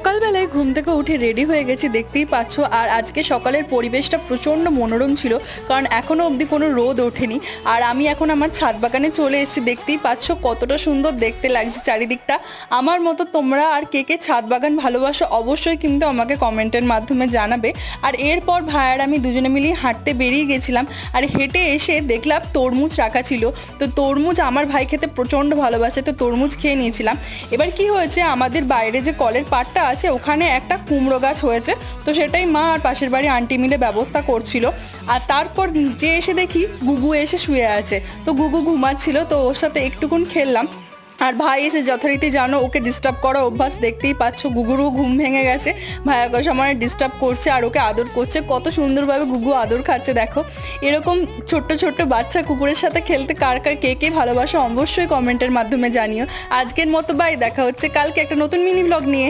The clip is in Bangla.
সকালবেলায় ঘুম থেকে উঠে রেডি হয়ে গেছি, দেখতেই পাচ্ছ। আর আজকে সকালের পরিবেশটা প্রচণ্ড মনোরম ছিল, কারণ এখনও অবধি কোনো রোদ ওঠেনি। আর আমি এখন আমার ছাদ বাগানে চলে এসেছি, দেখতেই পাচ্ছ কতটা সুন্দর দেখতে লাগছে চারিদিকটা। আমার মতো তোমরা আর কে কে ছাদ বাগান ভালোবাসো অবশ্যই কিন্তু আমাকে কমেন্টের মাধ্যমে জানাবে। আর এরপর ভাই আর আমি দুজনে মিলিয়ে হাঁটতে বেরিয়ে গেছিলাম। আর হেঁটে এসে দেখলাম তরমুজ রাখা ছিল। তো তরমুজ আমার ভাই খেতে প্রচণ্ড ভালোবাসে, তো তরমুজ খেয়ে নিয়েছিলাম। এবার কি হয়েছে, আমাদের বাইরে যে কলের পাড়টা আছে ওখানে একটা কুমড়ো গাছ হয়েছে, তো সেটাই মা আর পাশের বাড়ি আন্টি মিলে ব্যবস্থা করছিল। আর তারপর নিচে এসে দেখি গুগু এসে শুয়ে আছে, তো গুগু ঘুমাচ্ছিল, তো ওর সাথে একটুক্ষণ খেললাম। আর ভাই এসে যথারীতি জানো ওকে ডিস্টার্ব করা অভ্যাস, দেখতেই পাচ্ছ গুগুরও ঘুম ভেঙে গেছে, ভাইয়াকে সময় ডিস্টার্ব করছে আর ওকে আদর করছে। কত সুন্দরভাবে গুগু আদর খাচ্ছে দেখো। এরকম ছোট্ট ছোট্ট বাচ্চা কুকুরের সাথে খেলতে কার কার কে কে ভালোবাসো অবশ্যই কমেন্টের মাধ্যমে জানিও। আজকের মতো বাই, দেখা হচ্ছে কালকে একটা নতুন মিনি ব্লগ নিয়ে।